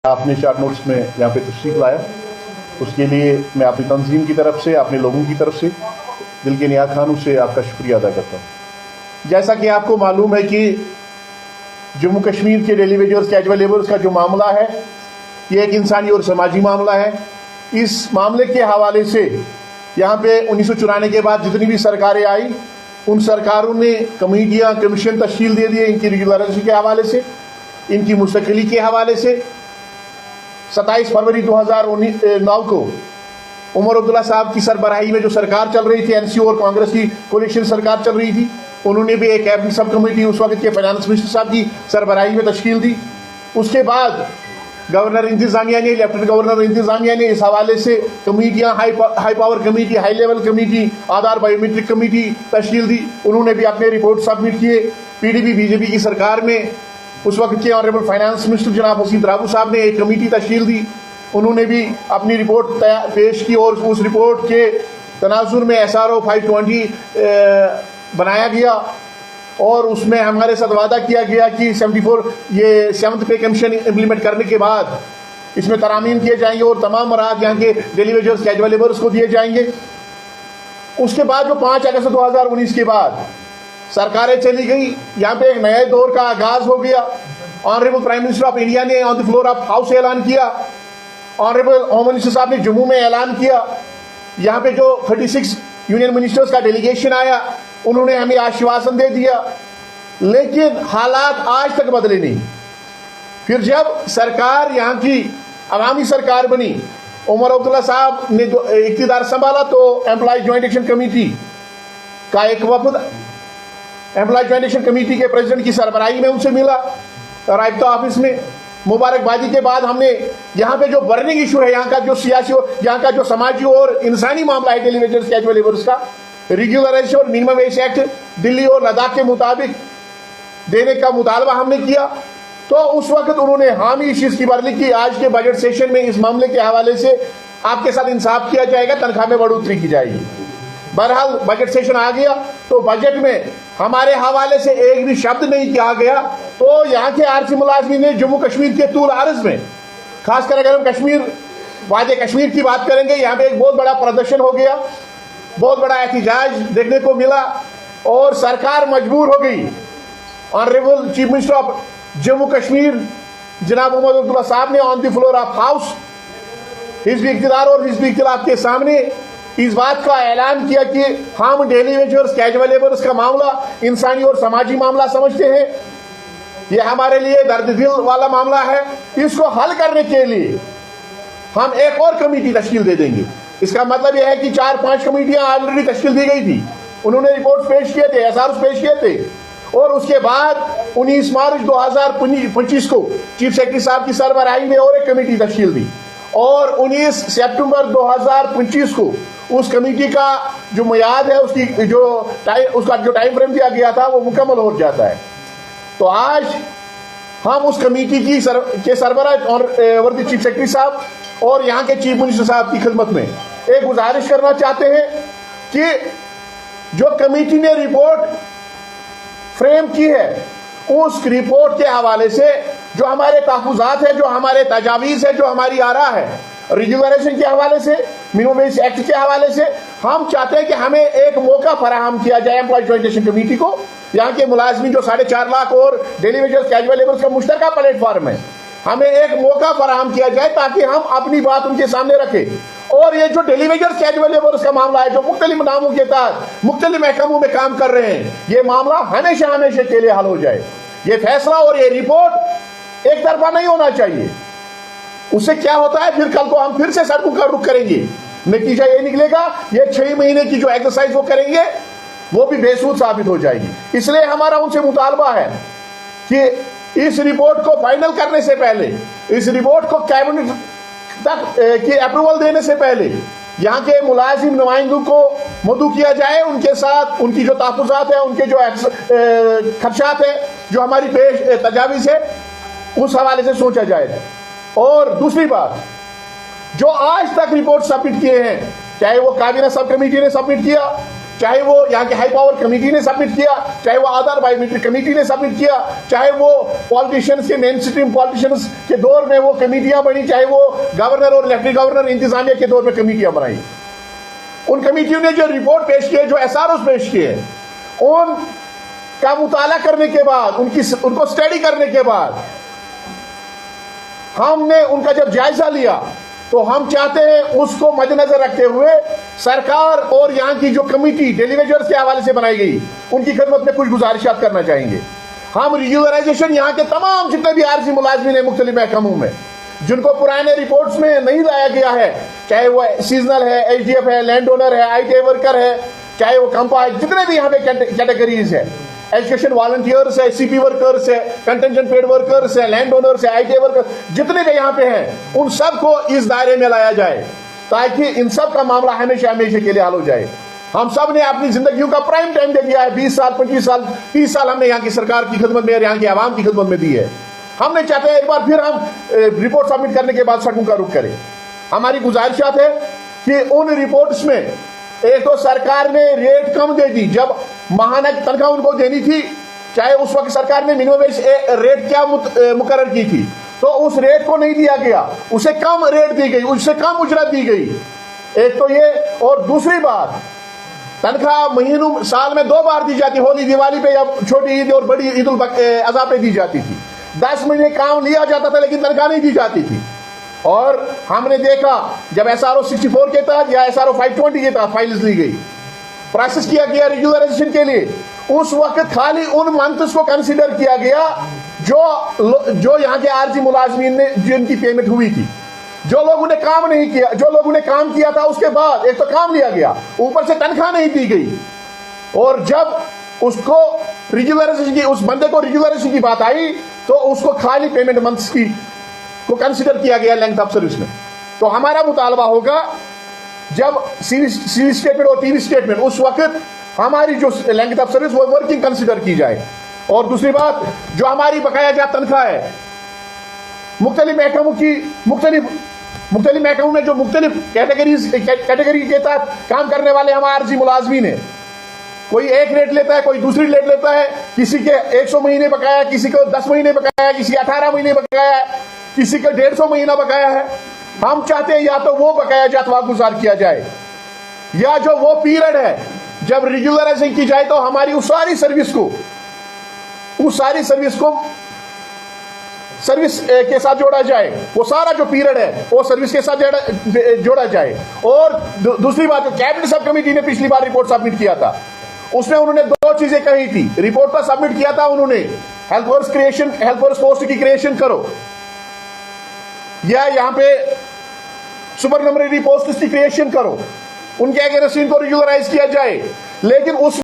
आपने short notes में यहाँ पे तशरीफ लाया, उसके लिए मैं अपनी तंजीम की तरफ से, अपने लोगों की तरफ से दिल के निया खानों से आपका शुक्रिया अदा करता हूँ। जैसा कि आपको मालूम है कि जम्मू कश्मीर के डेली वेजर्स कैजुअल लेबर्स का जो मामला है, ये एक इंसानी और समाजी मामला है। इस मामले के हवाले से यहाँ पे 1994 के बाद जितनी भी सरकारें आई, उन सरकारों ने कमेटियाँ, कमीशन तश्कील दे दिए इनकी रेगुलराइजेशन के हवाले से, इनकी मुस्तकिली के हवाले से। 27 फरवरी 2009 को उमर अब्दुल्ला साहब की सरबराही में जो सरकार चल रही थी, एनसीओ और कांग्रेस की कोलिशन सरकार चल रही थी, उन्होंने भी एक कैबिनेट सब कमेटी उस वक्त के फाइनेंस मिनिस्टर साहब की सरबराही में तश्कील दी। उसके बाद गवर्नर इंतजामिया ने, लेफ्टिनेंट गवर्नर इंतजामिया ने इस हवाले से कमेटियाँ, high power committee, high level committee, Aadhaar biometric committee तश्कील दी। उन्होंने भी अपने रिपोर्ट सबमिट किए। पीडीपी बीजेपी की सरकार में उस वक्त के ऑनरेबल फाइनेंस मिनिस्टर जनाब हसीब राबू साहब ने एक कमेटी तश्कील दी। उन्होंने भी अपनी रिपोर्ट पेश की और उस रिपोर्ट के तनाजुर में SRO 520 बनाया गया और उसमें हमारे साथ वादा किया गया कि 74 ये 7th पे कमीशन इम्प्लीमेंट करने के बाद इसमें तरामीम किए जाएंगे और तमाम मराहत यहाँ के डेली वेजर्स कैजुअल लेबर्स को दिए जाएंगे। उसके बाद जो 5 अगस्त 2019 के बाद सरकारें चली गई, यहाँ पे एक नए दौर का आगाज हो गया। Honourable prime minister of India ने on the floor of house ऐलान किया, ऑनरेबल होम मिनिस्टर साहब ने जम्मू में ऐलान किया। यहाँ पे जो 36 यूनियन मिनिस्टर्स का डेलीगेशन आया, उन्होंने हमें आश्वासन दे दिया, लेकिन हालात आज तक बदले नहीं। फिर जब सरकार यहाँ की अवामी सरकार बनी, उमर अब्दुल्ला साहब ने जो इख्तियार संभाला, तो एम्प्लॉय ज्वाइंट एक्शन कमेटी का एक वफद एम्प्लॉय ज्वाइंट एक्शन कमेटी के प्रेसिडेंट की सरबराही में उनसे मिला रायता ऑफिस में। मुबारकबादी के बाद हमने यहाँ पे जो बर्निंग इशू है, यहाँ का जो सियासी, यहाँ का जो समाजी और इंसानी मामला है डेली वेजर्स कैजुअल लेबर्स का, रेगुलराइजेशन और मिनिमम वेज एक्ट दिल्ली और लद्दाख के मुताबिक देने का मुतालबा हमने किया। तो उस वक्त उन्होंने हामी इस चीज की बरली की आज के बजट सेशन में इस मामले के हवाले से आपके साथ इंसाफ किया जाएगा, तनख्वाह में बढ़ोतरी की जाएगी। बहरहाल बजट सेशन आ गया तो बजट में हमारे हवाले से एक भी शब्द नहीं किया गया। तो यहाँ के आरसी मुलाजमीन ने जम्मू कश्मीर के तूल अर्ज में, खासकर अगर हम कश्मीर वादे कश्मीर की बात करेंगे, यहाँ पे एक बहुत बड़ा प्रदर्शन हो गया, बहुत बड़ा एहतजाज देखने को मिला और सरकार मजबूर हो गई। Honourable chief minister of Jammu Kashmir जनाब उमर अब्दुल्ला साहब ने on the floor of house Hizb इख्तियार और हिज़्ब इख्तिलाफ के सामने इस बात का ऐलान किया कि हम डेली वेजर्स कैजुअल लेबर्स का मामला इंसानी और समाजी मामला समझते हैं, ये हमारे लिए दर्द दिल वाला मामला है। इसको हल करने के लिए हम एक और कमेटी तश्कील दे देंगे। इसका मतलब यह है कि 4-5 कमेटियां ऑलरेडी तश्कील दी गई थी, उन्होंने रिपोर्ट पेश किए थे, SROs पेश किए थे, और उसके बाद 19 मार्च 2025 को चीफ सेक्रेटरी साहब की सरबराही में और एक कमेटी तश्कील दी और 19 सितंबर 2025 को उस कमेटी का जो मियाद है, उसका जो टाइम फ्रेम दिया गया था, वो मुकम्मल हो जाता है। तो आज हम उस कमेटी के सरबराह और वर्दी चीफ सेक्रेटरी साहब और यहाँ के चीफ मिनिस्टर साहब की खिदमत में एक गुजारिश करना चाहते हैं कि जो कमेटी ने रिपोर्ट फ्रेम की है, उस रिपोर्ट के हवाले से जो हमारे तहफ़्फ़ुज़ात है, जो हमारे तजावीज़ है, जो हमारी आरा है, रेगुलराइजेशन के हवाले से, मिनिमम वेज एक्ट के हवाले से, हम चाहते हैं कि हमें एक मौका फराहम किया जाए एम्प्लॉय ज्वाइंट एक्शन कमेटी को। यहाँ के मुलाजमीन जो 4.5 लाख और डेली वेजर्स कैजुअल लेबर्स का मुश्तरका प्लेटफॉर्म है, हमें एक मौका फराहम किया जाए ताकि हम अपनी बात उनके सामने रखें। और ये जो डेली वेजर्स कैजुअल लेबर्स का मामला है, जो मुख्तलिफ नामों के तहत मुख्तलिफ महकमों में काम कर रहे हैं, ये मामला हमेशा हमेशा के लिए हल हो जाए। ये फैसला और ये रिपोर्ट एक तरफा नहीं होना चाहिए। उससे क्या होता है, फिर कल को हम फिर से सड़कों का रुख करेंगे, नतीजा ये निकलेगा ये 6 महीने की जो एक्सरसाइज वो करेंगे वो भी बेसूद साबित हो जाएगी। इसलिए हमारा उनसे मुतालबा है कि इस रिपोर्ट को फाइनल करने से पहले, इस रिपोर्ट को कैबिनेट तक की अप्रूवल देने से पहले यहाँ के मुलाजिम नुमाइंदों को मदऊ किया जाए, उनके साथ उनकी जो तहफ़्फ़ुज़ात है, उनके जो खर्चात है, जो हमारी पेश तजावीज़ है, उस हवाले से सोचा जाए। और दूसरी बात, जो आज तक रिपोर्ट सबमिट किए हैं, चाहे वो काबीना सब कमेटी ने सबमिट किया, चाहे वो यहाँ के हाई पावर कमेटी ने सबमिट किया, चाहे वो आधार बायोमेट्रिक कमेटी ने सबमिट किया, चाहे वो पॉलिटिशियंस के मेन स्ट्रीम पॉलिटिशियंस के दौर में वो कमेटियां बनी, चाहे वो गवर्नर और लेफ्टिनेंट गवर्नर इंतजामिया के दौर में कमेटियां बनाई। उन कमेटियों ने जो रिपोर्ट पेश किए, जो एसआरओ पेश किए, उन का मुताला करने के बाद, उनको स्टडी करने के बाद हमने उनका जब जायजा लिया तो हम चाहते हैं उसको मद्देनजर रखते हुए सरकार और यहाँ की जो कमेटी डेलीवेजर्स के हवाले से बनाई गई, उनकी खिदमत में कुछ गुजारिशात करना चाहेंगे। हम रेगुलराइजेशन यहाँ के तमाम जितने भी आरजी मुलाजमीन है मुख्तलिफ महकमों में, जिनको पुराने रिपोर्ट्स में नहीं लाया गया है, चाहे वो सीजनल है, एचडीएफ है, लैंड ओनर है, आईटीआई वर्कर है, चाहे वो कंपा है, जितने भी यहाँ पे कैटेगरीज है, एजुकेशन वॉलंटियर्स है, सीपी वर्कर्स है, कंटेंजेंट पेड वर्कर्स है, लैंड ओनर्स है, आईटीआई वर्कर्स, जितने भी यहाँ पे हैं, उन सबको इस दायरे में लाया जाए ताकि इन सब का मामला हमेशा हमेशा के लिए हल हो जाए। हम सब ने अपनी जिंदगियों का प्राइम टाइम दे दिया है, 20 साल, 25 साल, 30 साल हमने यहाँ की सरकार की खिदमत में, यहाँ की आवाम की खिदमत में दी है। हमने चाहते हैं एक बार फिर हम रिपोर्ट सबमिट करने के बाद सड़कों का रुख करें। हमारी गुजारिशात है कि उन रिपोर्ट्स में एक तो सरकार ने रेट कम दे दी, जब माहाना की तनख्वाह उनको देनी थी, चाहे उस वक्त सरकार ने मिनिमम वेज रेट क्या मुकर्रर की थी, तो उस रेट को नहीं दिया गया, उसे कम रेट दी गई, उससे कम उजरत दी गई। एक तो ये, और दूसरी बात, तनख्वाह महीनों साल में 2 बार दी जाती, होली दिवाली पे या छोटी ईद और बड़ी ईद उल अज़हा पे दी जाती थी। 10 महीने काम लिया जाता था लेकिन तनख्वाह नहीं दी जाती थी। और हमने देखा जब एसआरओ 64 के तहत या एसआरओ 520 के तहत फाइल्स ली गई, प्रोसेस किया गया रेगुलराइजेशन के लिए, उस वक्त खाली उन मंथ्स को कंसीडर किया गया जो यहाँ के आरजी मुलाजमीन ने जिनकी पेमेंट हुई थी। जो लोगों ने काम नहीं किया, जो लोगों ने काम किया था, उसके बाद एक तो काम लिया गया, ऊपर से तनख्वाह नहीं दी गई। और जब उसको रेगुलराइजेशन की, उस बंदे को रेगुलराइजेशन की बात आई तो उसको खाली पेमेंट मंथ्स की को कंसीडर किया गया लेंथ ऑफ सर्विस में। तो हमारा मुतालबा होगा जब सीरीज स्टेटमेंट और टीवी स्टेटमेंट, उस वक्त हमारी जो लेंथ ऑफ सर्विस वो वर्किंग कंसीडर की जाए। और दूसरी बात, जो हमारी बकाया जात तनख्वाह है, मुख्तलिफ महकमों की मुख्तलिफ महकमों में जो मुख्तलिफ कैटेगरी के तहत काम करने वाले हमारे आरजी मुलाजमीन है, कोई एक रेट लेता है, कोई दूसरी रेट लेता है, किसी के 100 महीने बकाया, किसी को 10 महीने बकाया, किसी 18 महीने बकाया है, किसी का 150 महीना बकाया है। हम चाहते हैं या तो वो बकाया जात वागुजार किया जाए, या जो वो पीरियड है जब रेगुलराइजेशन की जाए तो हमारी उस सारी सर्विस को सर्विस के साथ जोड़ा जाए, वो सारा जो पीरियड है वो सर्विस के साथ जोड़ा जाए। और दूसरी बात, कैबिनेट सब कमेटी ने पिछली बार रिपोर्ट सबमिट किया था, उसमें उन्होंने 2 चीजें कही थी। रिपोर्ट पर सबमिट किया था उन्होंने, हेल्थ वर्कर्स पोस्ट की क्रिएशन करो, या यहाँ पे सुपरनमरी पोस्ट की क्रिएशन करो, उनके अगेंस्ट इनको रेगुलराइज किया जाए। लेकिन उस